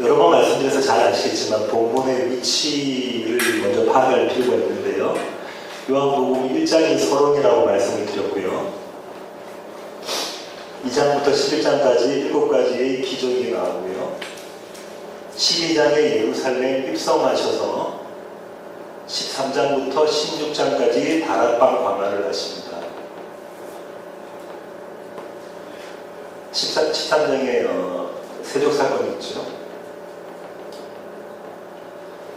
여러 번 말씀드려서 잘 아시겠지만 본문의 위치를 먼저 파악할 필요가 있는데요. 요한복음 1장이 서론이라고 말씀을 드렸고요. 2장부터 11장까지 7가지의 기적이 나오고요. 12장에 예루살렘 입성하셔서 13장부터 16장까지 다락방 광화를 하십니다. 13장에 세족 사건이 있죠.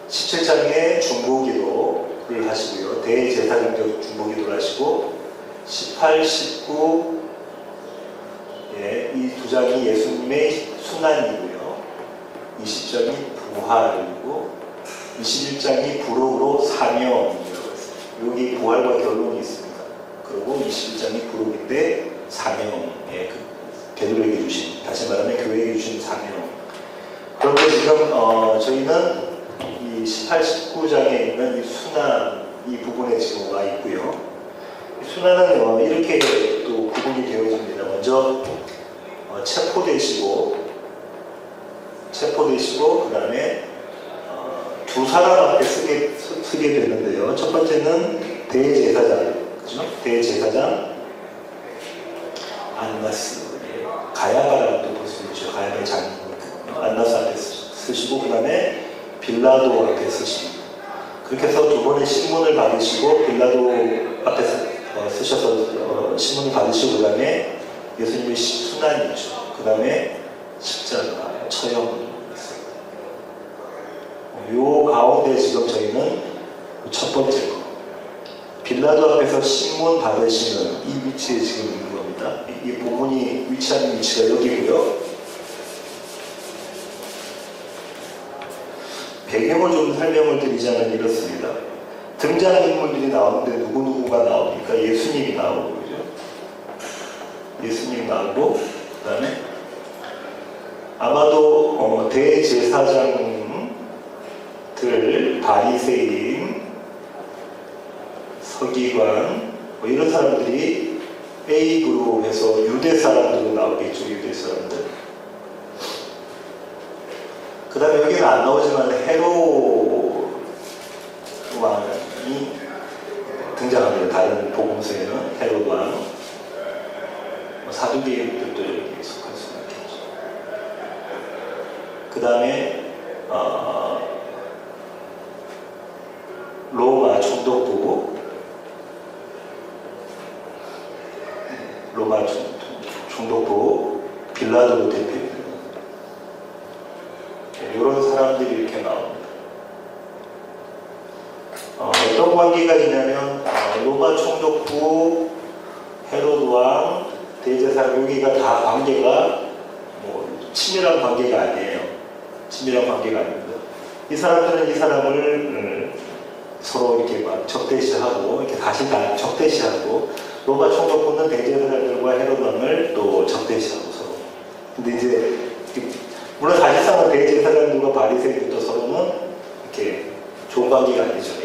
17장에 중보기도를 하시고요. 대제사장적 중보기도를 하시고 18, 19 이 두 장이 예수님의 순환이고요. 20장이 부활이고 21장이 부록으로 사명이라고 했어요. 여기 부활과 결론이 있습니다. 그리고 21장이 부록인데 사명의 베드로에게 주신, 다시 말하면 교회에게 주신 사명. 그런데 지금 저희는 이 18, 19장에 있는 이 순환 이 부분에 지금 와 있고요. 이 순환은 이렇게 또 구분이 되어집니다. 먼저 체포되시고 그 다음에 두 사람 앞에 서게 되는데요. 첫 번째는 대제사장, 그죠? 대제사장 안나스, 가야바라고 볼 수 있죠. 가야바의 장인이니까 안나스 앞에 쓰시고 그 다음에 빌라도 앞에 쓰십니다. 그렇게 해서 두 번의 신문을 받으시고 빌라도 앞에 쓰셔서 신문을 받으시고 그 다음에 예수님의 순환이죠. 그 다음에 십자가, 처형이 있습니다. 요 가운데 지금 저희는 첫 번째 거, 빌라도 앞에서 신문 받으시는 이 위치에 지금 있는 겁니다. 이 본문이 위치하는 위치가 여기고요. 배경을 좀 설명을 드리자면 이렇습니다. 등장인물들이 나오는데 누구누구가 나옵니까? 예수님이 나오고, 그죠? 예수님이 나오고, 그 다음에 아마도 대제사장들, 바리새인, 서기관 이런 사람들이 A그룹에서 유대 사람들로 나오겠죠. 유대 사람들. 그 다음에 여기는 안 나오지만 헤롯 왕이 등장합니다. 다른 복음서에는 헤롯 왕, 사두개인들도 여기에 속할 수 있겠죠. 그 다음에 로마 총독부, 로마 총독부 빌라도 대표, 이런 사람들이 이렇게 나옵니다. 어떤 관계가 있냐면 로마 총독부, 헤롯 왕, 대제사장, 여기가 다 관계가 친밀한 관계가 아니에요. 친밀한 관계가 아닙니다. 이 사람들은 이 사람을 서로 이렇게 막 적대시하고, 이렇게 다시 다 적대시하고, 로마 총독부는 대제사장들과 헤롯 왕을 또 적대시하고 서로. 근데 이제 물론 사실상은 대제사장들과 바리새인들도 서로는 이렇게 좋은 관계가 아니죠.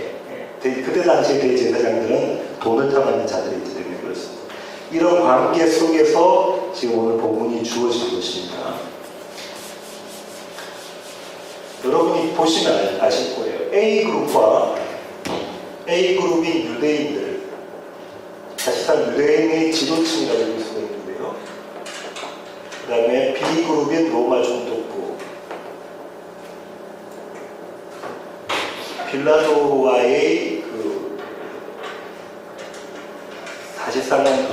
그때 당시에 대제사장들은 돈을 탐하는 자들이기 때문에 그렇습니다. 이런 관계 속에서 지금 오늘 본문이 주어진 것입니다. 여러분이 보시면 아실 거예요. A그룹인 유대인들, 사실상 유대인의 지도층이라고 볼 수가 있는데요. 그 다음에 B그룹인 로마 총독부, 빌라도와의 사실상은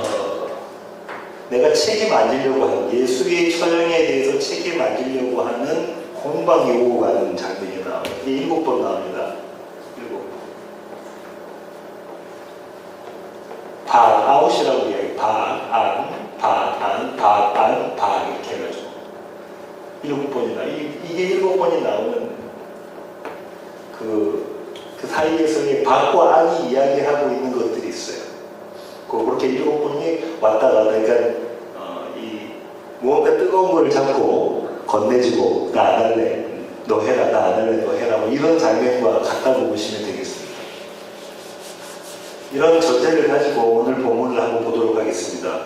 내가 책임 안 지려고 하는, 예수의 처형에 대해서 책임 안 지려고 하는 공방이 오고 가는 장면이 나와요. 이게 7번 나옵니다. 7번. 아웃이라고 이야기해요. 이렇게 해가지고 7번이나 이게 7번이 나오는 그 사이에서의 박과 안이 이야기하고 있는 것들이 있어요. 그렇게 7번이 왔다 갔다, 그러니까 무언가 뜨거운 거를 잡고 건네지고 나 안 할래, 너 해라, 나 안 할래, 너 해라, 이런 장면과 같다고 보시면 되겠습니다. 이런 전제를 가지고 오늘 본문을 한번 보도록 하겠습니다.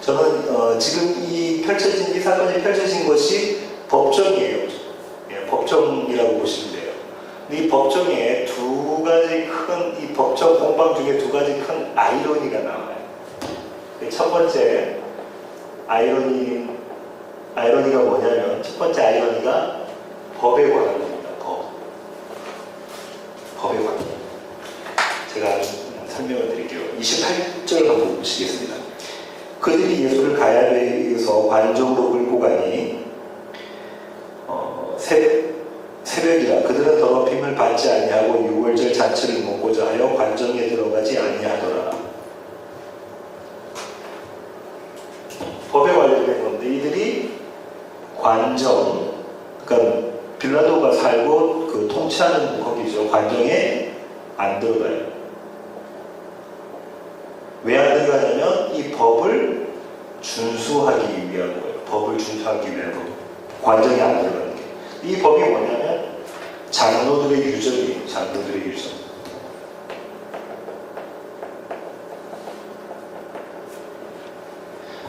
저는 지금 이 사건이 펼쳐진 것이 법정이에요. 법정이라고 보시면 돼요. 근데 이 법정에 두 가지 큰, 이 법정 공방 중에 두 가지 큰 아이러니가 나와요. 첫 번째 아이러니가 뭐냐면, 첫 번째 아이러니가 법에 관한 겁니다. 법에 관한. 제가 설명을 드릴게요. 28절 한번 보시겠습니다. 그들이 예수를 가야베에서 관정으로 끌고 가니 새벽이라 그들은 더럽힘을 받지 아니하고 유월절 잔치를 먹고자 하여 관정에 들어가지 아니하더라. 법에 관련된 건데, 이들이 관정, 그러니까 빌라도가 살고 그 통치하는 거기죠. 관정에 안 들어가요. 왜 안 들어가냐면 이 법을 준수하기 위한 거예요. 법을 준수하기 위한 거. 관정에 안 들어가는 게. 이 법이 뭐냐면 장로들의 유전이에요. 장로들의 유전.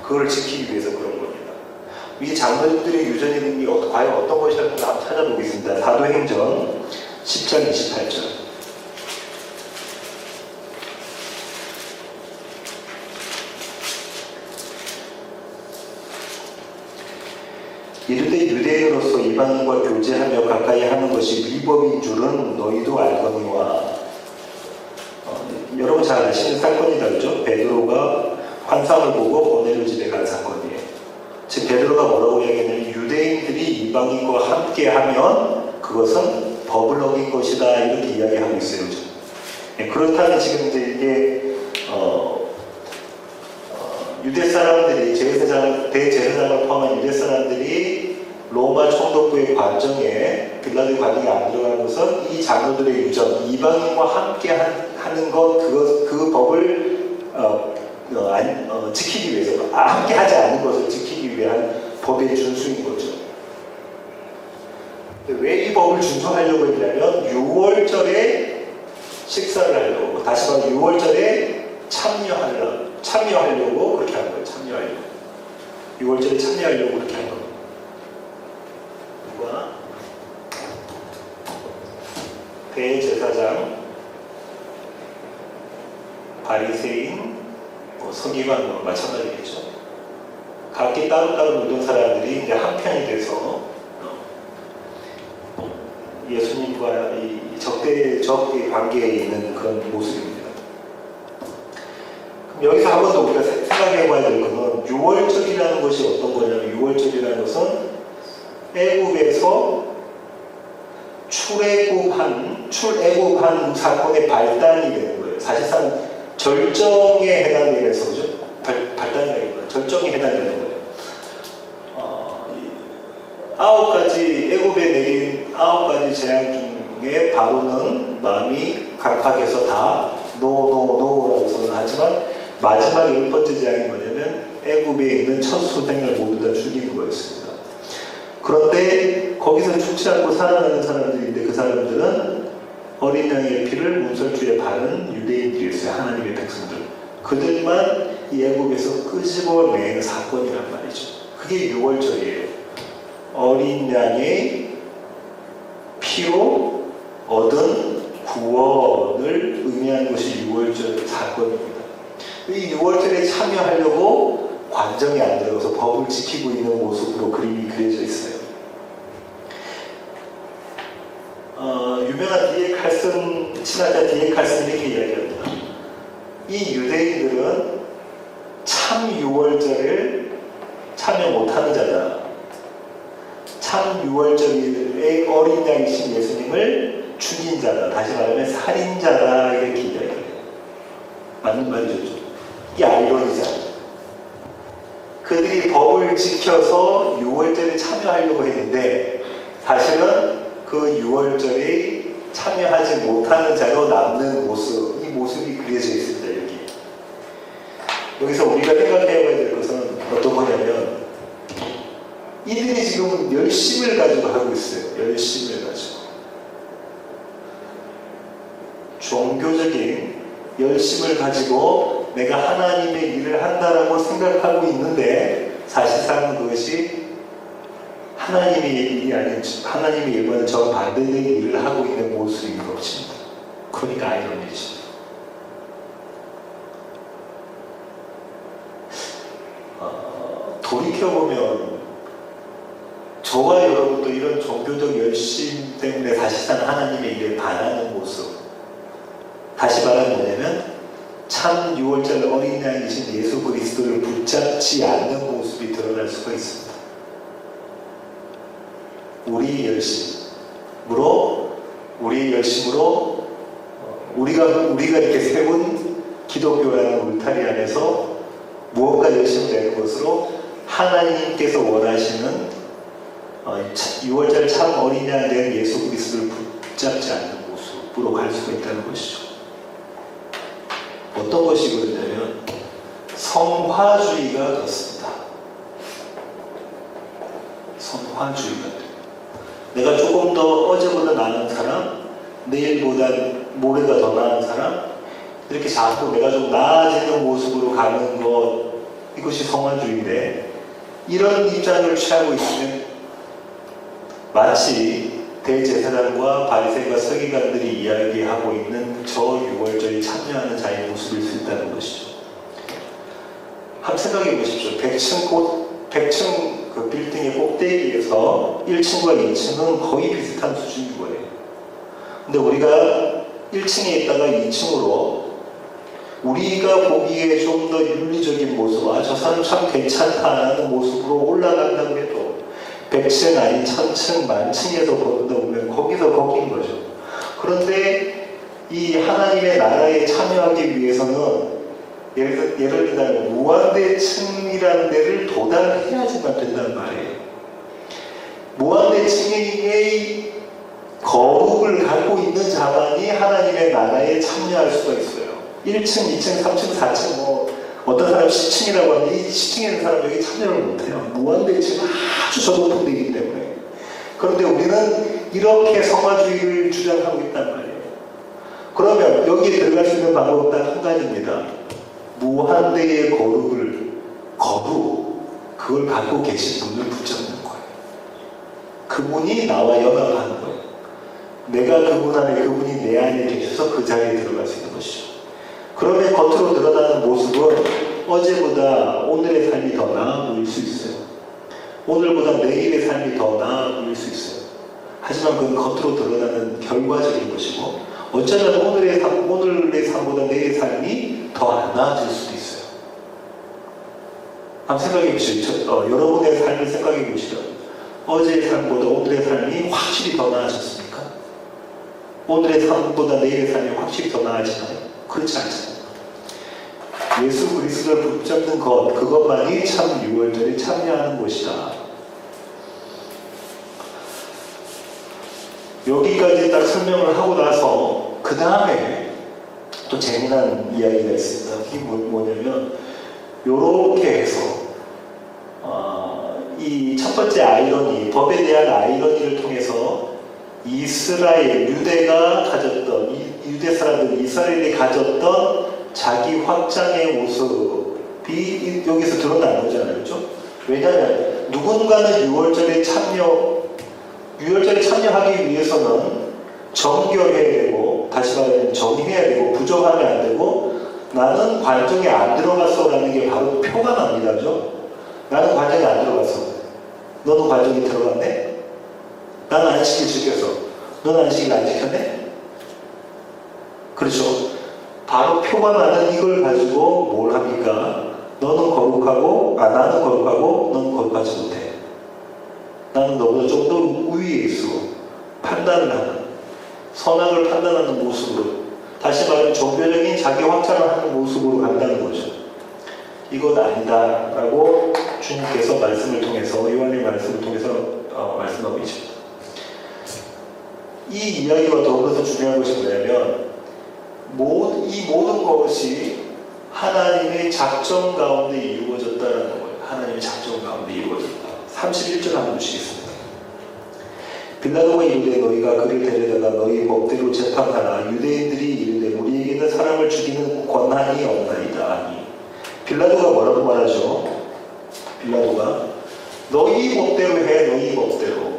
그걸 지키기 위해서 그런 겁니다. 이 장로들의 유전이라는 게 과연 어떤 것이었는지 한번 찾아보겠습니다. 사도행전 10장 28절. 이르되 유대인으로서 이방인과 교제하며 가까이 하는 것이 미법인 줄은 너희도 알거니와. 여러분 잘 아시는 사건이다, 그죠? 베드로가 환상을 보고 고넬료 집에 간 사건이에요. 즉 베드로가 뭐라고 이야기했냐면, 유대인들이 이방인과 함께하면 그것은 법을 어긴 것이다, 이렇게 이야기하고 있어요, 그죠? 그렇다면 지금 이제 이게 유대 사람들이 대제사장을 포함한 유대 사람들이 로마 총독부의 관정에 빌라도의 관정에 안 들어가는 것은 이 장로들의 유전, 이방인과 함께 하는 것, 그 법을 지키기 위해서, 함께 하지 않는 것을 지키기 위한 법의 준수인 거죠. 왜 이 법을 준수하려고 했냐면 6월절에 식사를 하려고, 다시 말해 6월절에 참여하려고 그렇게 한 거예요. 참여하려고. 6월절에 참여하려고 그렇게 한 겁니다. 누가? 대제사장, 바리새인, 서기관 마찬가지겠죠. 각기 따로따로 모든 사람들이 이제 한편이 돼서 예수님과 이 적의 관계에 있는 그런 모습입니다. 여기서 한 번 더 우리가 생각해봐야 될 것은 6월절이라는 것이 어떤 거냐면, 6월절이라는 것은 애굽에서 출애굽한 사건의 발단이 되는 거예요. 사실상 절정에 해당되면서, 그죠? 발단이 되는 거예요. 절정에 해당되는 거예요. 9가지 애굽에 내린 9가지 재앙 중에 바로는 마음이 강팍해서 다 노라고 선언하지만, 마지막 10번째 재앙이 뭐냐면 애굽에 있는 첫 소생을 모두 다 죽이는 거였습니다. 그런데 거기서 죽지 않고 살아나는 사람들인데, 그 사람들은 어린 양의 피를 문설주에 바른 유대인들이었어요. 하나님의 백성들. 그들만 이 애굽에서 끄집어낸 사건이란 말이죠. 그게 6월절이에요. 어린 양의 피로 얻은 구원을 의미하는 것이 6월절 사건입니다. 이 6월절에 참여하려고 관정에 안 들어가서 법을 지키고 있는 모습으로 그림이 그려져 있어요. 유명한 친학자 D.A. 칼슨이 이렇게 이야기합니다. 이 유대인들은 참 6월절을 참여 못하는 자다. 참 6월절의 어린 양이신 예수님을 죽인 자다. 다시 말하면 살인자다, 이렇게 이야기해요. 맞는 말이죠. 이 아이러니잖아요. 그들이 법을 지켜서 6월절에 참여하려고 했는데, 사실은 그 6월절에 참여하지 못하는 자로 남는 모습, 이 모습이 그려져 있습니다. 여기서 우리가 생각해야 될 것은 어떤 거냐면, 이들이 지금 열심을 가지고 하고 있어요. 열심을 가지고. 종교적인 열심을 가지고 내가 하나님의 일을 한다라고 생각하고 있는데, 사실상 그것이 하나님의 일이 아닌 하나님의 일과는 정반대된 일을 하고 있는 모습인 것입니다. 그러니까 아이러니죠. 돌이켜보면 저와 여러분도 이런 종교적 열심 때문에 사실상 하나님의 일에 반하는 모습, 다시 말하면 뭐냐면 참 6월절 어린 양이신 예수 그리스도를 붙잡지 않는 모습이 드러날 수가 있습니다. 우리의 열심으로 우리가 이렇게 세운 기독교라는 울타리 안에서 무언가 열심히 되는 것으로 하나님께서 원하시는 6월절 참 어린 양이 된 예수 그리스도를 붙잡지 않는 모습으로 갈 수가 있다는 것이죠. 어떤 것이 그러냐면 성화주의가 그렇습니다. 성화주의가 내가 조금 더 어제보다 나은 사람, 내일보다 모레가 더 나은 사람, 이렇게 자꾸 내가 좀 나아지는 모습으로 가는 것, 이것이 성화주의인데, 이런 입장을 취하고 있으면 마치 대제사장과 바리새인과 서기관들이 이야기하고 있는 저 6월절에 참여하는 자의 모습일 수 있다는 것이죠. 한번 생각해 보십시오. 100층 그 빌딩의 꼭대기에서 1층과 2층은 거의 비슷한 수준인 거예요. 근데 우리가 1층에 있다가 2층으로 우리가 보기에 좀 더 윤리적인 모습, 저 사람 참 괜찮다라는 모습으로 올라간다고 해도 100층 아닌 1000층, 10,000층에서 보다 보면 거기서 거긴 거죠. 그런데 이 하나님의 나라에 참여하기 위해서는 예를 들면 무한대층이라는 데를 도달해야지만 된다는 말이에요. 무한대층의 거룩을 갖고 있는 자만이 하나님의 나라에 참여할 수가 있어요. 1층, 2층, 3층, 4층 어떤 사람 10층이라고 하는데 이 10층에 있는 사람 여기 참여를 못해요. 무한대층은 아주 저 높은 데이기 때문에. 그런데 우리는 이렇게 성화주의를 주장하고 있단 말이에요. 그러면 여기에 들어갈 수 있는 방법은 딱 한 가지입니다. 무한대의 그걸 갖고 계신 분을 붙잡는 거예요. 그분이 나와 연합하는 거예요. 내가 그분 안에, 그분이 내 안에 계셔서 그 자리에 들어갈 수 있는 것이죠. 그러면 겉으로 드러나는 모습은 어제보다 오늘의 삶이 더 나아 보일 수 있어요. 오늘보다 내일의 삶이 더 나아 보일 수 있어요. 하지만 그건 겉으로 드러나는 결과적인 것이고, 어쩌면 오늘의 삶보다 내일의 삶이 더 안 나아질 수도 있어요. 한번 생각해 보시죠. 여러분의 삶을 생각해 보시죠. 어제의 삶보다 오늘의 삶이 확실히 더 나아졌습니까? 오늘의 삶보다 내일의 삶이 확실히 더 나아지나요? 그렇지 않습니다. 예수 그리스도를 붙잡는 것, 그것만이 참 6월절에 참여하는 것이다. 여기까지 딱 설명을 하고 나서 그 다음에 또 재미난 이야기가 있습니다. 이게 뭐냐면 요렇게 해서 이 첫 번째 아이러니, 법에 대한 아이러니를 통해서 이스라엘, 유대가 가졌던, 유대 사람들, 이스라엘이 가졌던 자기 확장의 모습이 여기서 드러난 거잖아요. 그렇죠? 왜냐하면 누군가는 6월절에 참여하기 위해서는 정결해야 되고, 다시 말하면 정의해야 되고, 부정하면 안 되고, 나는 관정에 안 들어갔어 라는 게 바로 표가 납니다. 그죠? 나는 관정에 안 들어갔어. 너는 관정에 들어갔네? 나는 안식일 지켰어. 너는 안식일 안 지켰네? 그렇죠? 바로 표가 나는 이걸 가지고 뭘 합니까? 나는 거룩하고 너는 거룩하지 못해. 나는 너보다 좀 더 우위에 있어. 판단을 하는, 선악을 판단하는 모습으로, 다시 말하면 종교적인 자기 확장을 하는 모습으로 간다는 거죠. 이건 아니다 라고 주님께서 말씀을 통해서, 요한의 말씀을 통해서 말씀하고 계십니다. 이 이야기와 더불어서 중요한 것이 뭐냐면, 이 모든 것이 하나님의 작정 가운데 이루어졌다는 거예요. 하나님의 작정 가운데 이루어졌다. 31절 한번 보시겠습니다. 빌라도가 이르되 너희가 그를 데려다가 너희 법대로 재판하라. 유대인들이 이르되 우리에게는 사람을 죽이는 권한이 없나이다. 빌라도가 뭐라고 말하죠? 빌라도가 너희 너희 법대로 해. 너희 법대로.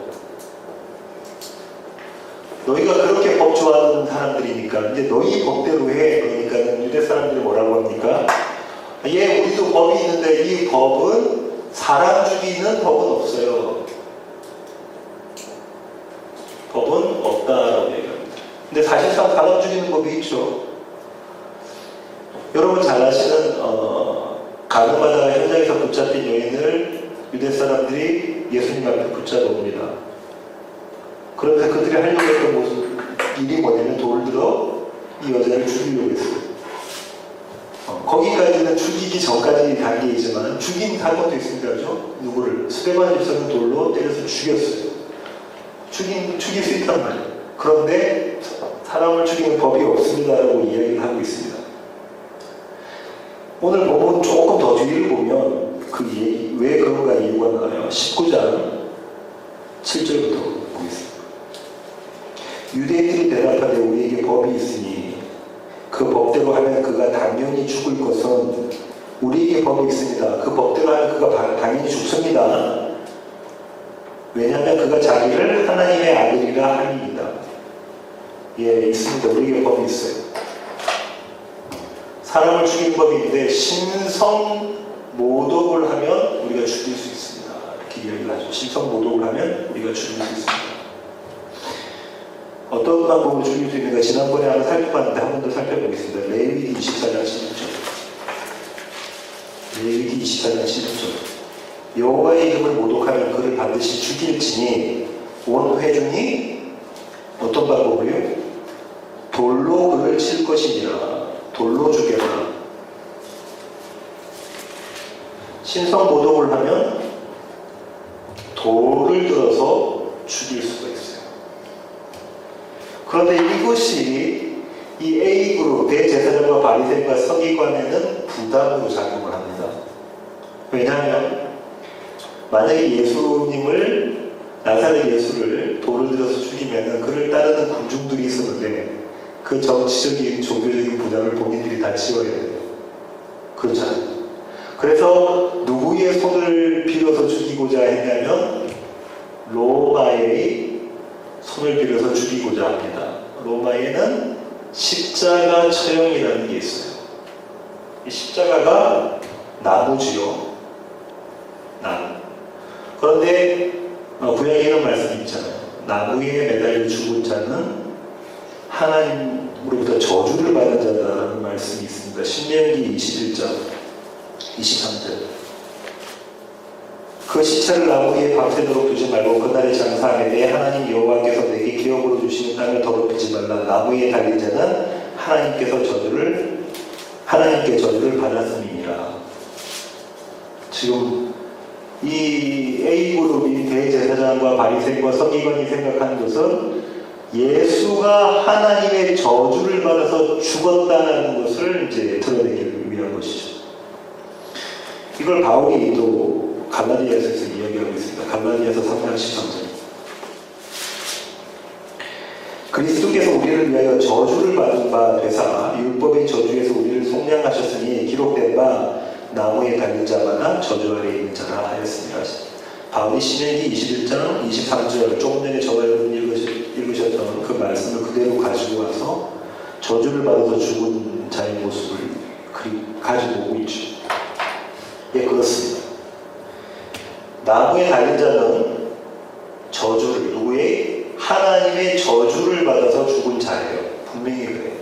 너희가 그렇게 법 좋아하는 사람들이니까 이제 너희 법대로 해. 그러니까 유대 사람들이 뭐라고 합니까? 예, 우리도 법이 있는데 이 법은 사람 죽이는 법은 없어요. 법은 없다라고 얘기합니다. 근데 사실상 사람 죽이는 법이 있죠. 여러분 잘 아시는 가늠하다가 현장에서 붙잡힌 여인을 유대 사람들이 예수님 앞에 붙잡아옵니다. 그런데 그들이 하려고 했던 모습, 일이 뭐냐면 돌을 들어 이 여자를 죽이려고 했어요. 거기까지는 죽이기 전까지 단계이지만 죽인 사건도 있습니다. 그죠? 누구를 스데반 집사는 돌로 때려서 죽였어요. 죽일 수 있단 말이에요. 그런데 사람을 죽이는 법이 없습니다라고 이야기를 하고 있습니다. 오늘 보면 조금 더 뒤를 보면 왜 그런가 이유가 나와요. 19장 7절부터 보겠습니다. 유대인들이 대답하되 우리에게 법이 있으니 그 법대로 하면 그가 당연히 죽을 것은 우리에게 법이 있습니다. 그 법대로 하면 그가 당연히 죽습니다. 왜냐하면 그가 자기를 하나님의 아들이라 함이니이다. 예, 있습니다. 우리에게 법이 있어요. 사람을 죽이는 법이 있는데 신성 모독을 하면 우리가 죽일 수 있습니다. 이렇게 이야기를 하죠. 신성 모독을 하면 우리가 죽일 수 있습니다. 어떤 방법으로 죽일 수 있는가 지난번에 하나 살펴봤는데 한 번 더 살펴보겠습니다. 레위기 24장 16절. 레위기 24장 16절. 여호와의 이름을 모독하면 그를 반드시 죽일지니 온 회중이 어떤 방법으로요? 돌로 그를 칠 것이니라. 돌로 죽여라. 신성 모독을 하면 돌을 들어서 죽일 수가 있어요. 그런데 이것이 이 A그룹 대제사장과 바리새인과 서기관에는 부담으로 작용을 합니다. 왜냐하면 만약에 예수님을 나사렛 예수를 돌을 들어서 죽이면 그를 따르는 군중들이 있었는데 그 정치적인 종교적인 부담을 본인들이 다 지어야 돼요. 그렇잖아요. 그래서 누구의 손을 빌어서 죽이고자 했냐면 로마의 손을 빌어서 죽이고자 합니다. 로마에는 십자가 처형이라는 게 있어요. 이 십자가가 나무지요. 나무. 그런데 구약에는 말씀이 있잖아요. 나무에 매달려 죽은 자는 하나님으로부터 저주를 받는 자다라는 말씀이 있습니다. 신명기 21장 23절. 그 시체를 나무 위에 밤새도록 두지 말고 그날의 장사함에 내 하나님 여호와께서 내게 기업으로 주시는 땅을 더럽히지 말라. 나무 위에 달린 자는 하나님께 저주를 받았음이니라. 지금 이 A그룹이 대제사장과 바리새인과 서기관이 생각하는 것은 예수가 하나님의 저주를 받아서 죽었다는 것을 이제 드러내기 위한 것이죠. 이걸 바울이 또 갈라디아서에서 이야기하고 있습니다. 갈라디아서 3장 13절. 그리스도께서 우리를 위하여 저주를 받은 바 되사 율법의 저주에서 우리를 속량하셨으니 기록된 바 나무에 달린 자마다 저주 아래 있는 자라 하였습니다. 바울이 신명기 21장 23절 조금 전에 저와 읽으셨던 그 말씀을 그대로 가지고 와서 저주를 받아서 죽은 자의 모습을 가지고 오고 있죠. 예, 그렇습니다. 나무에 달린 자는 저주를 누구의? 하나님의 저주를 받아서 죽은 자예요. 분명히 그래요.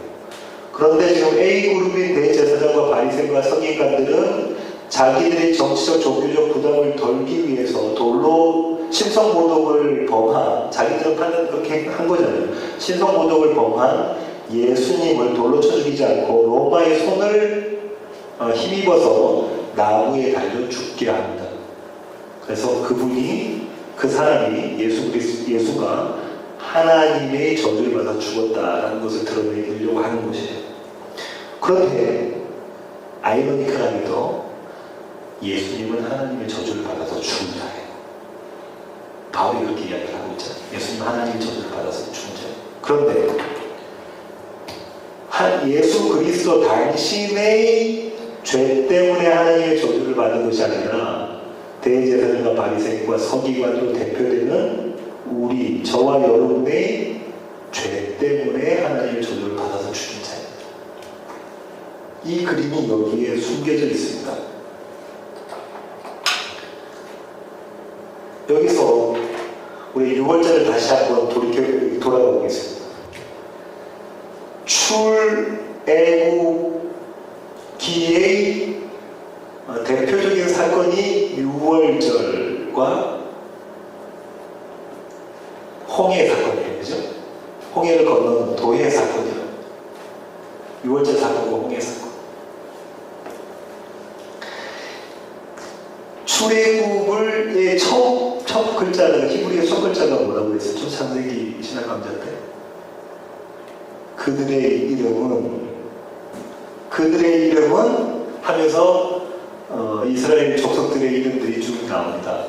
그런데 지금 A그룹인 대제사장과 바리새인과 서기관들은 자기들의 정치적 종교적 부담을 덜기 위해서 돌로 신성모독을 범한, 자기들은 판단 그렇게 한 거잖아요. 신성모독을 범한 예수님을 돌로 쳐 죽이지 않고 로마의 손을 힘입어서 나무에 달려 죽게 합니다. 그래서 그 사람이 예수가 하나님의 저주를 받아 죽었다라는 것을 드러내려고 하는 것이에요. 그런데 아이러니컬하게도 예수님은 하나님의 저주를 받아서 죽은 자예요. 바울이 그렇게 이야기를 하고 있잖아요. 예수님은 하나님의 저주를 받아서 죽은 자예요. 그런데 예수 그리스도 당신의 죄 때문에 하나님의 저주를 받은 것이 아니라 대제사장과 바리새인과 서기관으로 대표되는 저와 여러분의 죄 때문에 하나님의 저주를 받아서 죽인 자입니다. 이 그림이 여기에 숨겨져 있습니다. 여기서 우리 6월절을 다시 한번 돌아가 보겠습니다. 출애굽기의 대표적인 사건이 6월절과 홍해 사건이에요. 그죠? 홍해를 건너는 도해 사건이에요. 6월절 사건과 홍해 사건. 출애굽의 첫 글자는 히브리의 첫 글자가 뭐라고 그랬었죠? 창세기 신약 강좌 때. 그들의 이름은 하면서 이스라엘 족속들의 이름들이 쭉 나옵니다.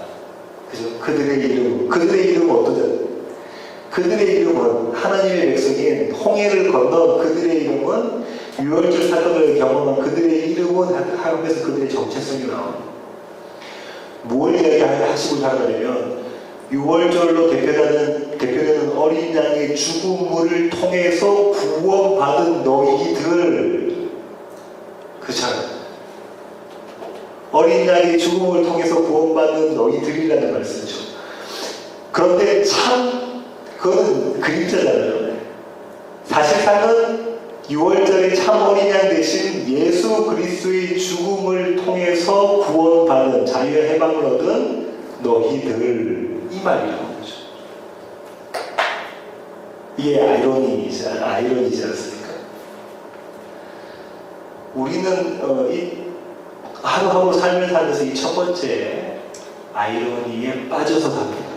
그죠? 그들의 이름은 어떠죠? 그들의 이름은 하나님의 백성인 홍해를 건넌 그들의 이름은 유월절 사건을 경험한 그들의 이름은 하면서 그들의 정체성이 나옵니다. 뭘 이야기하시고자 하냐면 6월절로 대표되는 어린 양의 죽음을 통해서 구원받은 너희들, 그렇잖아요. 어린 양의 죽음을 통해서 구원받은 너희들이라는 말씀이죠. 그런데 그거는 그림자잖아요. 사실상은 6월절의 참 어린 양 대신 예수 그리스도의 죽음을 통해서 구원받은, 자유와 해방을 얻은 너희들, 이 말이라는 거죠. 이게 아이러니이지 않습니까? 우리는 하루하루 삶을 살면서 이 첫 번째 아이러니에 빠져서 삽니다.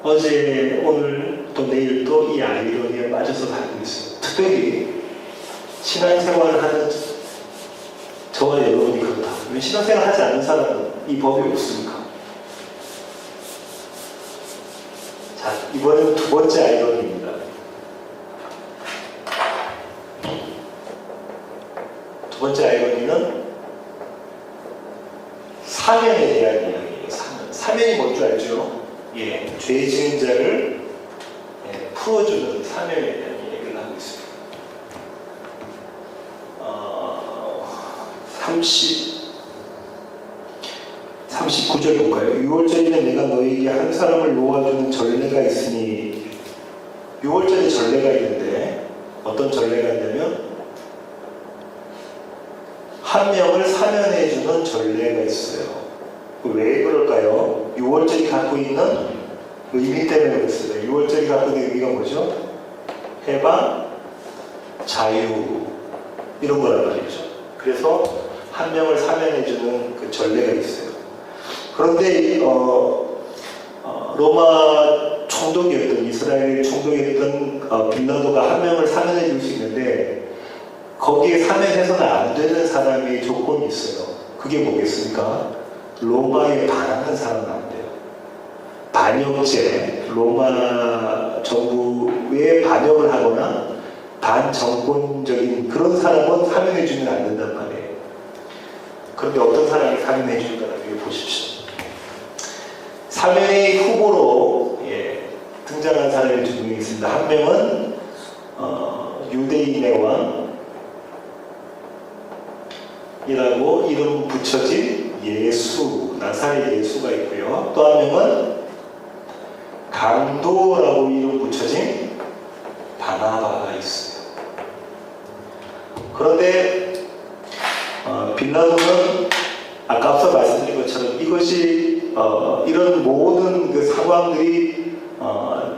어제, 오늘, 또 내일 또 이 아이러니에 빠져서 살고 있어요. 특별히 신앙생활을 하는 저와 여러분이 그렇다. 왜 신앙생활 하지 않는 사람은 이 법이 없습니까? 자, 이번에는 두 번째 아이러니입니다. 두 번째 아이러니는 사면에 대한 이야기예요. 사면이 뭔 줄 알죠? 예, 죄 지은 자를 풀어주는 사면에 대한 얘기를 하고 있습니다. 39절 볼까요? 6월절에는 내가 너에게 한 사람을 놓아주는 전례가 있으니, 6월절에 전례가 있는데 어떤 전례가 있냐면 한 명을 사면해주는 전례가 있어요. 왜 그럴까요? 6월절이 갖고 있는 의미 때문에 그렇습니다. 6월절이 갖고 있는 의미가 뭐죠? 해방, 자유, 이런 거란 말이죠. 그래서 한 명을 사면해주는 그 전례가 있어요. 그런데 로마 총독이었던, 이스라엘 총독이었던 빌라도가 한 명을 사면해줄 수 있는데 거기에 사면해서는 안 되는 사람의 조건이 있어요. 그게 뭐겠습니까? 로마에 반하는 사람은 안 돼요. 반역죄, 로마 정부에 반역을 하거나 반정권적인 그런 사람은 사면해주면 안 된단 말이에요. 그런데 어떤 사람이 사면해주는가 나중에 보십시오. 사면의 후보로 등장한 사람이 두 명이 있습니다. 한 명은 유대인의 왕이라고 이름 붙여진 예수, 나사렛 예수가 있고요. 또 한 명은 강도라고 이름 붙여진 바나바가 있어요. 그런데 빌라도는 아까 앞서 말씀드린 것처럼 이것이 이런 모든 그 상황들이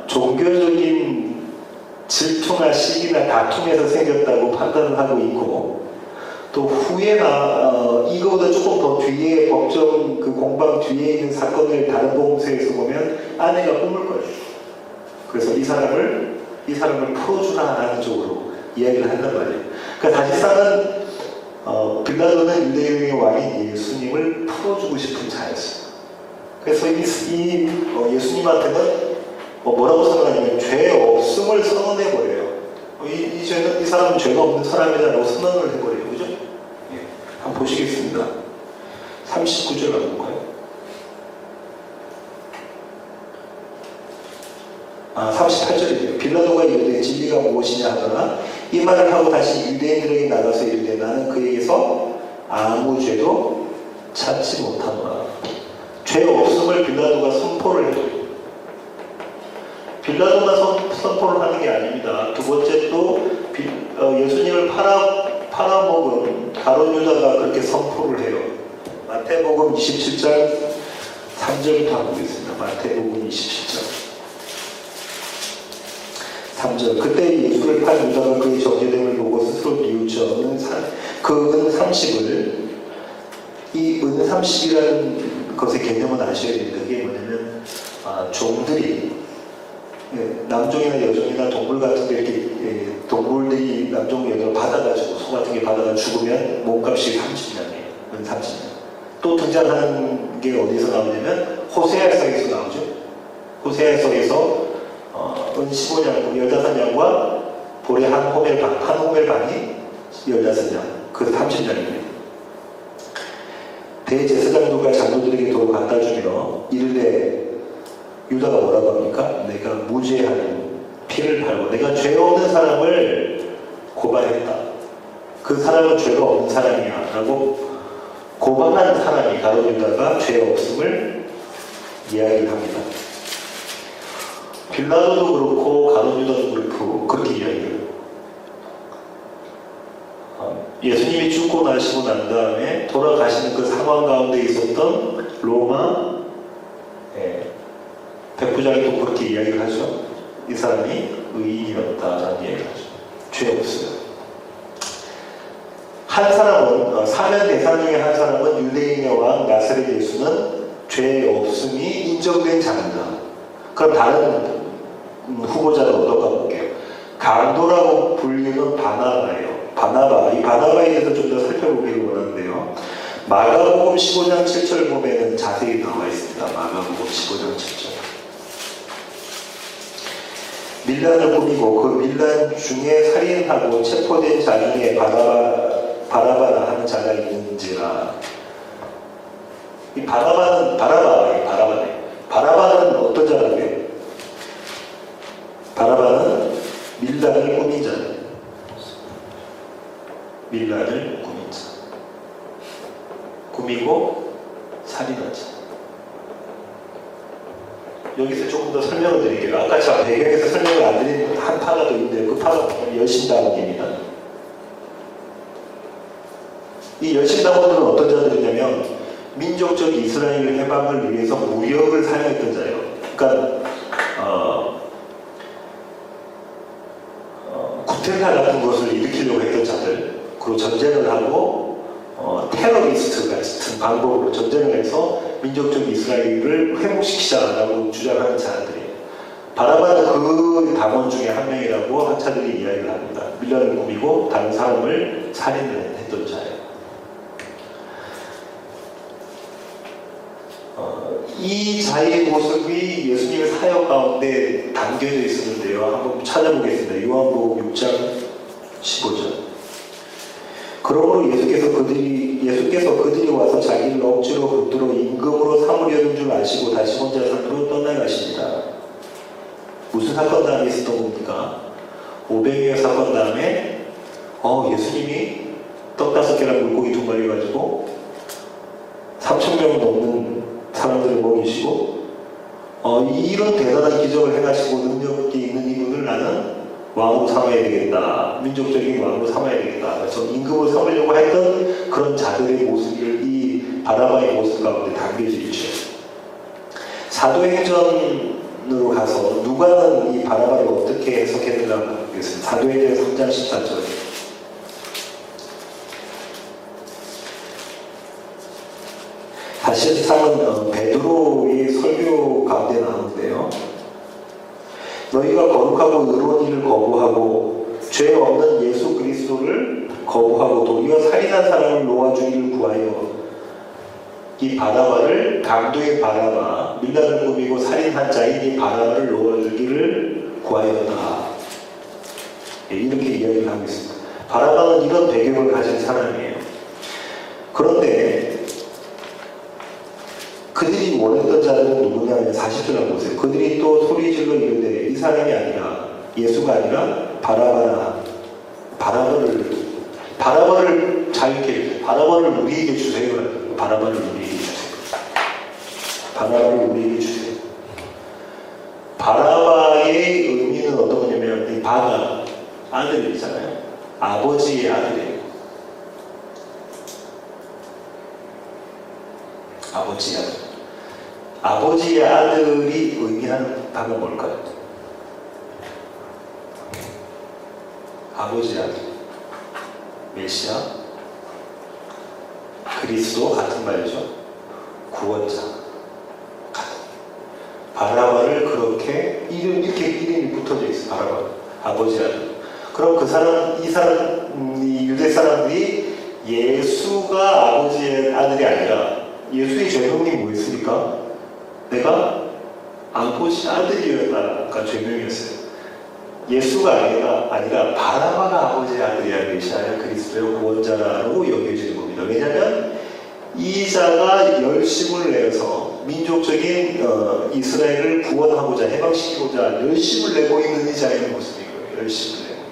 종교적인 질투나 시기나 다툼에서 생겼다고 판단을 하고 있고, 또 후에 이거보다 조금 더 뒤에 법정 그 공방 뒤에 있는 사건을 다른 복음서에서 보면 아내가 꿈을 꿔요. 그래서 이 사람을 풀어주라는 쪽으로 이야기를 한단 말이에요. 그러니까 사실상은 빌라도는 유대인의 왕인 예수님을 풀어주고 싶은 자였어요. 그래서 이 예수님한테는 뭐라고 선언하냐면 죄 없음을 선언해버려요. 이 사람은 죄가 없는 사람이다라고 선언을 해버려요. 그죠? 예, 한번 보시겠습니다. 39절 가볼까요? 38절이에요. 빌라도가 이르되 진리가 무엇이냐 하더라. 이 말을 하고 다시 유대인들에게 나가서 이르되 나는 그에게서 아무 죄도 찾지 못하노라. 죄 없음을 빌라도가 선포를 해요. 빌라도만 선포를 하는 게 아닙니다. 두 번째 또 예수님을 팔아먹은 가룟 유다가 그렇게 선포를 해요. 마태복음 27장 3절부터 한번 보겠습니다. 마태복음 27장 3절. 그때 예수를 팔 유다가 그의 정죄됨을 보고 스스로 뉘우쳐 그 은 30을, 이 은 30이라는 것의 개념은 아셔야 됩니다. 그게 뭐냐면 종들이 남종이나 여종이나 동물 같은 데 이렇게 동물들이 남종 여종을 받아가지고 소 같은 게 받아가 죽으면 몸값이 30년이에요. 은 30년. 또 등장하는 게 어디서 나오냐면 호세아서에서 나오죠. 호세아서에서 은 15냥, 15냥과 볼에 한 호멜 반이 15냥, 그 30냥입니다. 대제사장들과 장로들에게 도로 갖다 주며 이르되, 유다가 뭐라고 합니까? 내가 무죄한 피를 팔고 내가 죄 없는 사람을 고발했다. 그 사람은 죄가 없는 사람이야 라고 고발한 사람이 가룟 유다가 죄 없음을 이야기를 합니다. 빌라도도 그렇고 가룟 유다도 그렇고 그렇게 이야기해요. 예수님이 죽고 나시고 난 다음에 돌아가시는 그 상황 가운데 있었던 로마 백부장이 또 그렇게 이야기를 하죠. 이 사람이 의인이었다라는 이야기를 하죠. 죄 없어요. 한 사람은 사면 대상 중에 한 사람은 유대인의 왕 나사렛 예수는 죄 없음이 인정된 자입니다. 그럼 다른 후보자는 어떤가 볼게요. 강도라고 불리는 바나바예요. 이 바나바에 대해서 좀 더 살펴보기를 원하는데요. 마가복음 15장 7절 보면은 자세히 나와 있습니다. 마가복음 15장 7절. 밀란을 꾸미고 그 밀란 중에 살인하고 체포된 자 중에 바라바라 하는 자가 있는지라. 이 바라바는 어떤 자라고요? 바라바는 밀란을 꾸민 자예요. 밀란을 꾸민 자. 꾸미고 살인한 자. 여기서 조금 더 설명을 드릴게요. 아까 제가 배경에서 설명을 안 드린 한 파가 더 있는데 그 파가 열심당원입니다. 이 열심당원들은 어떤 자들이냐면 민족적 이스라엘 해방을 위해서 무력을 사용했던 자예요. 그러니까 쿠데타 같은 것을 일으키려고 했던 자들, 그리고 전쟁을 하고 테러리스트 같은 방법으로 전쟁을 해서 민족적 이스라엘을 회복시키자라고 주장하는 자들이에요. 바라바는 그 당원 중에 한 명이라고 학자들이 이야기를 합니다. 밀란을 꾸미고 다른 사람을 살인을 했던 자예요. 이 자의 모습이 예수님의 사역 가운데 담겨져 있었는데요. 한번 찾아보겠습니다. 요한복음 6장 15절. 그러므로 예수께서 그들이 와서 자기를 억지로 붙들어 임금으로 삼으려는 줄 아시고 다시 혼자 산으로 떠나가십니다. 무슨 사건 다음에 있었던 겁니까? 500여 사건 다음에 예수님이 떡 5개랑 물고기 2마리 가지고 3,000명 넘는 사람들을 먹이시고 이런 대단한 기적을 해가시고 능력이 있는 이분을 나는 왕으로 삼아야 되겠다. 민족적인 왕으로 삼아야 되겠다. 그래서 임금으로 삼으려고 했던 그런 자들의 모습을 이 바라바의 모습 가운데 담겨져 있죠. 사도행전으로 가서 누가는 이 바라바를 어떻게 해석했는가 보겠습니다. 사도행전 3장 14절. 사실상은 베드로의 설교 가운데 나오는데요. 너희가 거룩하고 의로운 일을 거부하고 죄 없는 예수 그리스도를 거부하고 도리어 살인한 사람을 놓아주기를 구하여 이 바나바를 강도의 바나바, 밀란을 꾸미고 살인한 자인 이 바나바를 놓아주기를 구하였다. 이렇게 이야기를 하고 있습니다. 바나바는 이런 배경을 가진 사람이에요. 그런데 그들이 원했던 자들은 누구냐 하면 40절을 보세요. 그들이 또 소리질러 이르되 이 사람이 아니라 예수가 아니라 바라바를 자유케 해주세요. 바라바를 우리에게 주세요. 바라바를 우리에게 주세요. 바라바를 우리에게 주세요. 바라바의 의미는 어떤 거냐면 이 바가 아들이잖아요. 아버지의 아들이에요. 아버지의 아들. 아버지의 아들이 의미하는 바가 뭘까요? 아버지의 아들. 메시아, 그리스도 같은 말이죠. 구원자. 바라바를 그렇게 이렇게 이름이 붙어져 있어요. 바라바. 아버지의 아들. 그럼 이 유대 사람들이 예수가 아버지의 아들이 아니라 예수의 죄명이 뭐였습니까? 내가 아버지 아들이었다가 죄명이었어요. 예수가 아니라 바라바가 아버지의 아들이야. 메시아야 그리스도의 구원자라고 여겨지는 겁니다. 왜냐하면 이 자가 열심을 내어서 민족적인 이스라엘을 구원하고자 해방시키고자 열심을 내고 있는 이 자의 모습이고요. 열심을 내고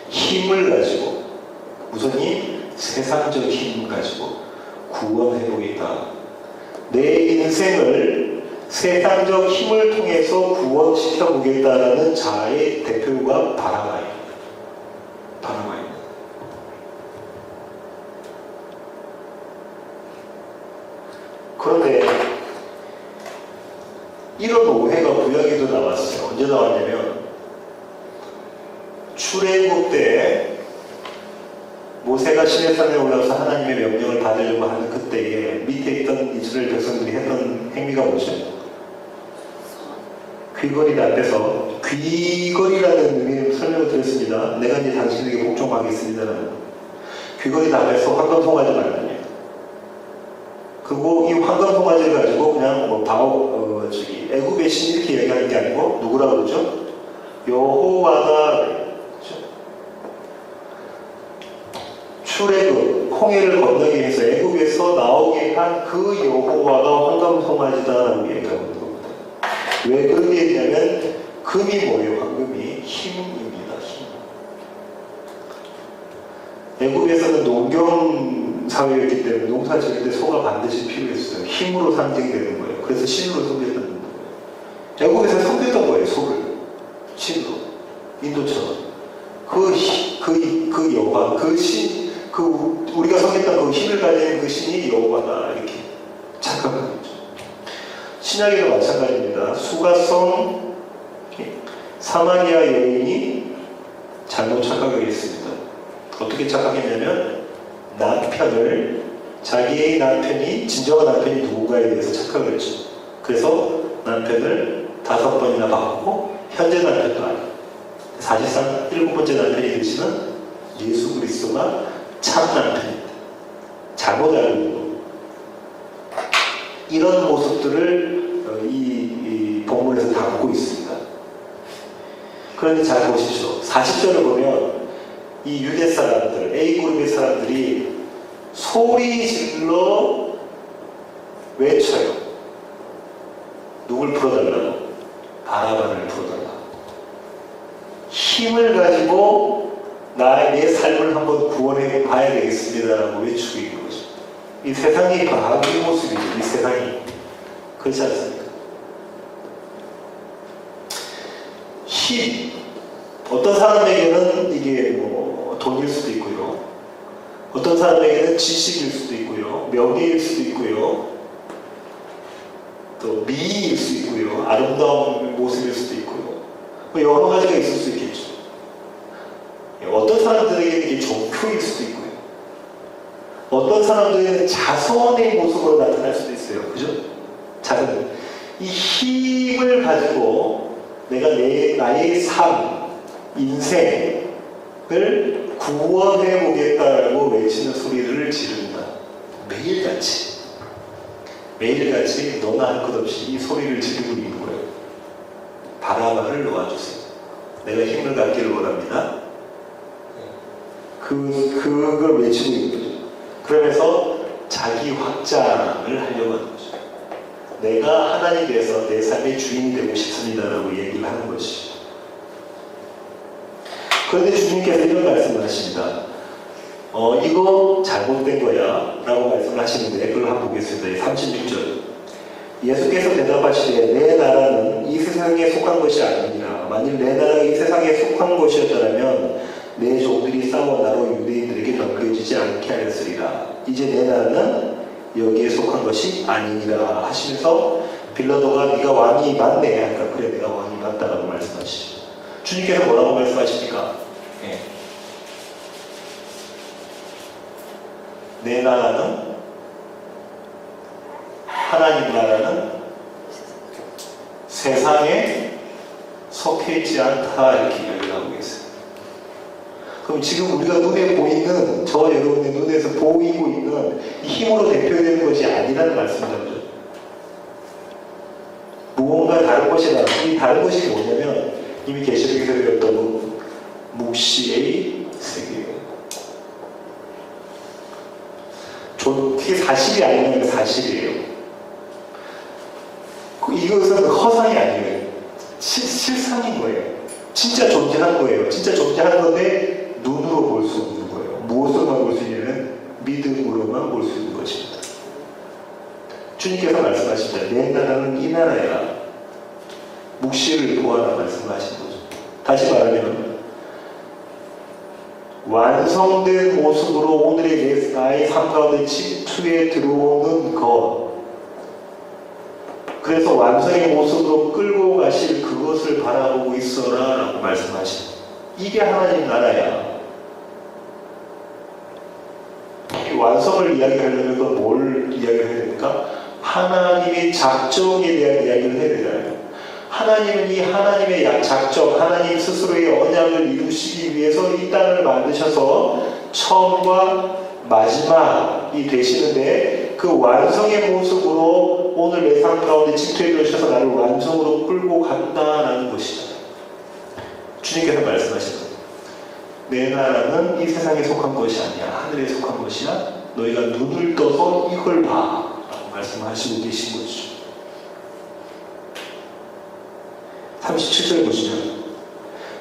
힘을 가지고 무슨 힘? 세상적 힘을 가지고 구원해보겠다. 내 인생을 세상적 힘을 통해서 구원시켜보겠다라는 자의 대표가 바라바입니다. 바라바입니다. 그런데 이런 오해가 구약에도 나왔어요. 언제 나왔냐면 출애굽 때 모세가 시내산에 올라가서 하나님의 명령을 받으려고 하는 그때에 밑에 있던 이스라엘 백성들이 했던 행위가 뭐죠? 귀걸이를 앞에서 귀걸이라는 의미를 설명을 드렸습니다. 내가 이제 당신에게 복종하겠습니다라는 귀걸이 앞에서 황금 송아지 말이에요. 그리고 이 황금 송아지를 가지고 그냥 애굽의 신 이렇게 얘기하는 게 아니고 누구라고 그러죠? 여호와다. 출애굽 홍해를 건너게 해서 애굽에서 나오게 한 그 여호와가 황금 송아지다라고 얘기하고 있는 겁니다. 왜 그렇게 했냐면 금이 뭐예요? 황금이 힘입니다. 힘. 애굽에서는 농경 사회였기 때문에 농사 지을 때 소가 반드시 필요했어요. 힘으로 상징되는 거예요. 그래서 신으로 섬겼던 거예요. 애굽에서 섬겼던 거예요. 소를 신으로. 인도처럼 그 여호와 그 신 우리가 섬겼던 그 힘을 가진 그 신이 여호와다 이렇게 착각하겠죠. 신약에도 마찬가지입니다. 수가성 사마리아 여인이 잘못 착각하겠습니다. 어떻게 착각했냐면 자기의 남편이 진정한 남편이 누군가에 대해서 착각을 했죠. 그래서 남편을 5번이나 바꾸고 현재 남편도 아니에요. 사실상 7번째 남편이 되시는 예수 그리스도가 참 남편입니다. 잘못 알고 있는 겁니다. 이런 모습들을 이 본문에서 담고 있습니다. 그런데 잘 보십시오. 40절을 보면 이 유대 사람들, A그룹의 사람들이 소리 질러 외쳐요. 누굴 풀어달라고? 바라바를 풀어달라고. 힘을 가지고 내 삶을 한번 구원해 봐야 되겠습니다라고 외치고 있는 거죠. 이 세상이 바라보는 모습이죠. 이 세상이. 그렇지 않습니까? 힘. 어떤 사람에게는 이게 돈일 수도 있고요. 어떤 사람에게는 지식일 수도 있고요. 명예일 수도 있고요. 또 미인일 수 있고요. 아름다운 모습일 수도 있고요. 여러 가지가 있을 수 있겠죠. 어떤 사람들에게는 이게 종교일 수도 있고요. 어떤 사람들에게는 자선의 모습으로 나타날 수도 있어요. 그죠? 자선. 이 힘을 가지고 내가 나의 삶, 인생을 구원해 보겠다라고 외치는 소리를 지른다. 매일같이 너나 할 것 없이 이 소리를 지르고 있는 거예요. 바라바를 놓아주세요. 내가 힘을 갖기를 원합니다. 그걸 외치고 있는 거죠. 그러면서 자기 확장을 하려고 하는 거죠. 내가 하나님 돼서 내 삶의 주인이 되고 싶습니다라고 얘기를 하는 것이. 그런데 주님께서 이런 말씀을 하십니다. 이거 잘못된 거야 라고 말씀을 하시는데 그걸 한번 보겠습니다. 36절. 예수께서 대답하시되 내 나라는 이 세상에 속한 것이 아니니라. 만일 내 나라가 이 세상에 속한 것이었더라면 내 종들이 싸워 나로 유대인들에게 넘겨지지 않게 하였으리라. 이제 내 나라는 여기에 속한 것이 아니니라 하시면서 빌라도가 네가 왕이 맞네 하니까 그래 내가 왕이 맞다라고 말씀하시죠. 주님께서 뭐라고 말씀하십니까? 네. 내 나라는 하나님 나라는 세상에 속해 있지 않다 이렇게 이야기를 하고 계세요. 그럼 지금 우리가 눈에 보이는 저와 여러분의 눈에서 보이고 있는 이 힘으로 대표되는 것이 아니라는 말씀이죠. 무언가 다른 것이다. 이 다른 것이 뭐냐면 이미 계시록에서 배웠던 묵시의 세계예요. 그게 사실이 아니면 사실이에요. 이것은 허상이 아니에요. 실상인 거예요. 진짜 존재하는 거예요. 진짜 존재하는 건데 눈으로 볼 수 없는 거예요. 무엇으로만 볼 수 있냐면 믿음으로만 볼 수 있는 것입니다. 주님께서 말씀하십니다. 내 나라는 이 나라야. 묵시를 보아라 말씀을 하신 거죠. 다시 말하면 완성된 모습으로 오늘의 나의 삶 가운데 침투에 들어오는 것, 그래서 완성의 모습으로 끌고 가실 그것을 바라보고 있어라 라고 말씀하십니다. 이게 하나님 나라야. 이 완성을 이야기하려면 그건 뭘 이야기를 해야 됩니까? 하나님의 작정에 대한 이야기를 해야 되잖아요. 하나님은 이 하나님의 작정, 하나님 스스로의 언약을 이루시기 위해서 이 땅을 만드셔서 처음과 마지막이 되시는데 그 완성의 모습으로 오늘 내 삶 가운데 침투해 주셔서 나를 완성으로 끌고 간다라는 것이죠. 주님께서 말씀하시는 내 나라는 이 세상에 속한 것이 아니야. 하늘에 속한 것이야. 너희가 눈을 떠서 이걸 봐 라고 말씀하시고 계신 거죠. 37절 보시면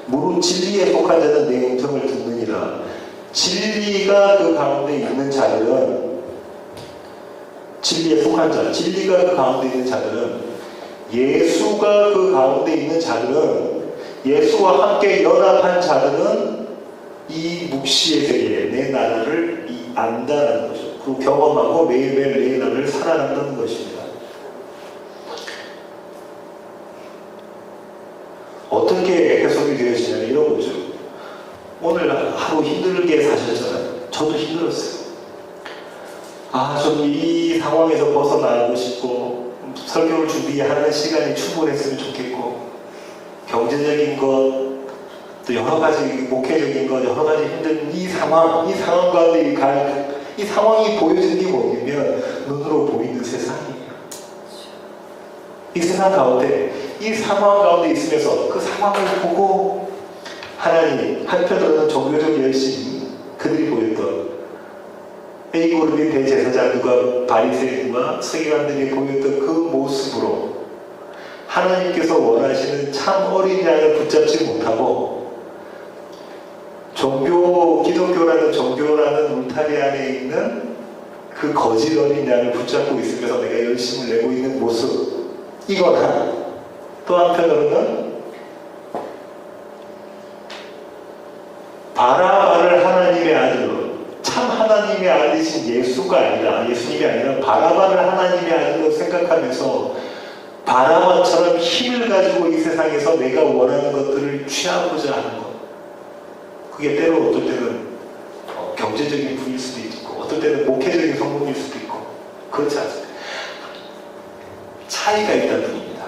무릇 진리에 속한 자는 내 음성을 듣느니라. 진리가 그 가운데 있는 자들은 진리에 속한 자, 진리가 그 가운데 있는 자들은 예수가 그 가운데 있는 자들은 예수와 함께 연합한 자들은 이 묵시의 세계, 내 나라를 안다는 거죠. 그리고 경험하고 매일매일 내 나라를 살아간다는 것입니다. 어떻게 해석이 되어지냐면 이런 거죠. 오늘 하루 힘들게 사셨잖아요. 저도 힘들었어요. 저는 이 상황에서 벗어나고 싶고 설교를 준비하는 시간이 충분했으면 좋겠고 경제적인 것, 또 여러 가지 목회적인 것, 여러 가지 힘든 이 상황 가운데 이 상황이 보여지는 게 뭐냐면 눈으로 보이는 세상이에요. 이 세상 가운데 이 상황 가운데 있으면서 그 상황을 보고 하나님, 한편으로는 종교적 열심, 그들이 보였던 A그룹의 대제사장들과 바리새인과 서기관들이 보였던 그 모습으로 하나님께서 원하시는 참 어린 양을 붙잡지 못하고 기독교라는 종교라는 울타리 안에 있는 그 거짓 어린 양을 붙잡고 있으면서 내가 열심을 내고 있는 모습, 이거나 또 한편으로는 바라바를 하나님의 아들로, 참 하나님의 아들이신 예수님이 아니라 바라바를 하나님의 아들로 생각하면서 바라바처럼 힘을 가지고 이 세상에서 내가 원하는 것들을 취하고자 하는 것. 그게 때로 어떨 때는 경제적인 부일 수도 있고 어떨 때는 목회적인 성공일 수도 있고 그렇지 않습니다. 차이가 있다는 분입니다.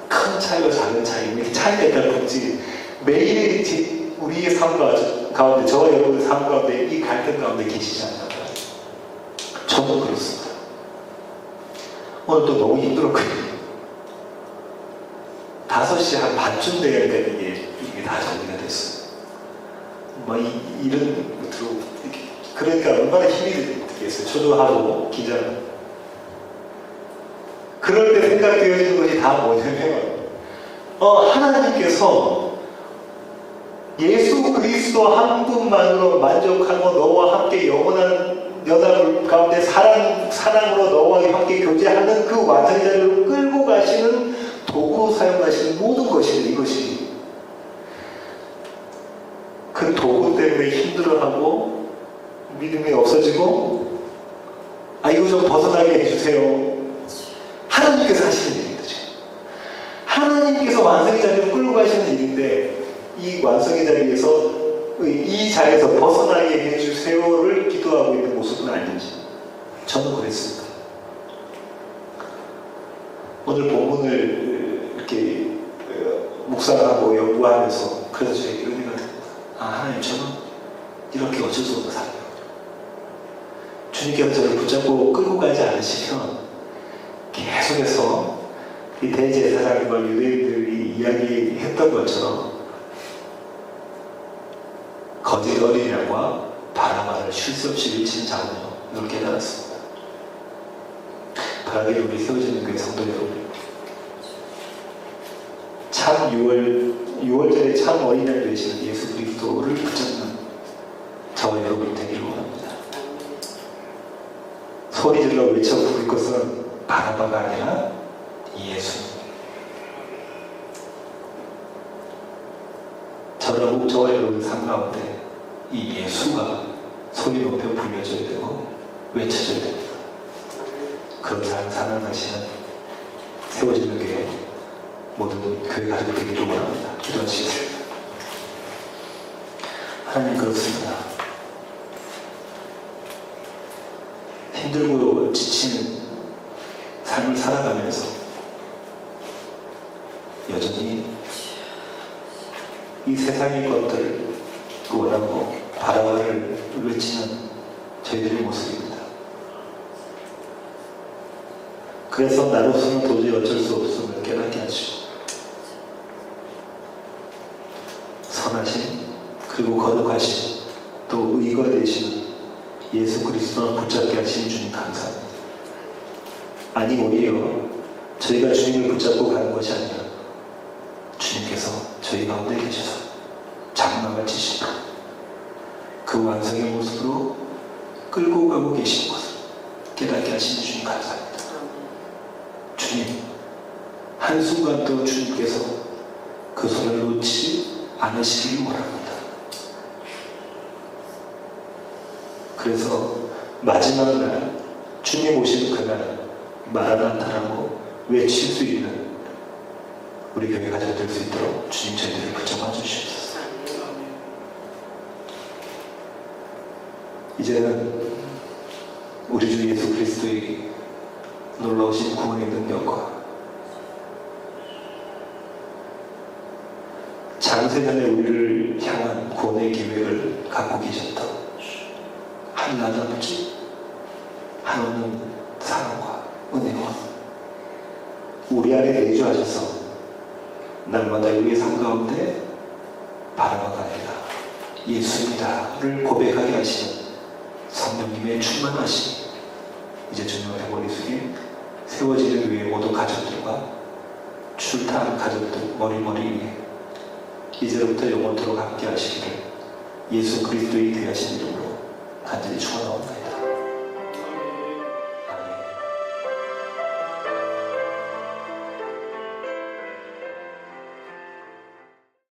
큰 차이와 작은 차이, 이렇게 차이가 있다는 분이지 매일의 우리의 삶 가운데, 저와 여러분의 삶 가운데 이 갈등 가운데 계시지 않나요? 저도 그렇습니다. 오늘도 너무 힘들었거든요. 5시 한 반쯤 돼야 이게 다 정리가 됐어요. 이런 것으로 그러니까 얼마나 힘이 있겠어요. 초조하고 기자는. 그럴 때 생각되어지는 것이 다 뭐냐면 하나님께서 예수 그리스도 한 분만으로 만족하고 너와 함께 영원한 여담 가운데 사랑으로 너와 함께 교제하는 그 완성의 자리로 끌고 가시는 도구로 사용하시는 모든 것이 이것이 그 도구 때문에 힘들어하고 믿음이 없어지고 이거 좀 벗어나게 해주세요. 하나님께서 하시는 일이죠. 하나님께서 완성의 자리로 끌고 가시는 일인데 이 완성의 자리에서 이 자리에서 벗어나게 해주세요를 기도하고 있는 모습은 아닌지 저는 그랬습니다. 오늘 본문을 이렇게 묵상하고 연구하면서 그래서 저에게 은혜가 됩니다. 하나님 저는 이렇게 어쩔 수 없는 사람이에요. 주님께서 저를 붙잡고 끌고 가지 않으시면 계속해서 이 대제사장과 유대인들이 이야기했던 것처럼 거짓 어린이와 바라바를 쉴 새 없이 외치는 자군요. 이걸 깨달았습니다. 바라게 우리 세워지는 교회 성도 여러분, 참 6월절에 참 어린이날 되시는 예수 그리스도를 붙잡는 저와 여러분이 되기를 원합니다. 소리 질러 외쳐 부를 것은 바라바가 아니라 예수. 저와 여러분 삶 가운데 이 예수가 소리 높여 불려져야 되고 외쳐져야 됩니다. 그런 삶을 살아가시는 세워지는 교회 모든 교회 가족이 되기를 원합니다. 기도하시겠습니다. 하나님 그렇습니다. 힘들고 지친 삶을 살아가면서 여전히 이 세상의 것들을 원하고 바라바를 외치는 저희들의 모습입니다. 그래서 나로서는 도저히 어쩔 수 없음을 깨닫게 하시고 선하신 그리고 거룩하신 또 의가 되시는 예수 그리스도를 붙잡게 하신 주님 감사합니다. 아니 오히려 저희가 주님을 붙잡고 가는 것이 아니라 주님께서 저희 가운데 계셔서 장막을 치시고 그 완성의 모습으로 끌고 가고 계신 것을 깨닫게 하시는 주님 감사합니다. 주님 한순간도 주님께서 그 손을 놓지 않으시기를 원합니다. 그래서 마지막 날 주님 오시는 그날 마라나타라고 외칠 수 있는 우리 교회 가족이 될 수 있도록 주님 저희들을 붙잡아 주시옵소서. 이제는 우리 주 예수 그리스도의 놀라우신 구원의 능력과 장세전에 우리를 향한 구원의 계획을 갖고 계셨던 한나답지 한없는 사랑과 은혜와 우리 안에 내주하셔서 날마다 우리의 삶 가운데 바라바가 아니라 예수입니다를 고백하게 하시는 성령님의 충만하심 이제 주님의 머릿속에 세워지는 위에 모든 가족들과 출타한 가족들 머리머리 위에 이제로부터 영원토록 함께 하시기를 예수 그리스도의 귀하신 이름으로 간절히 축원하옵나이다.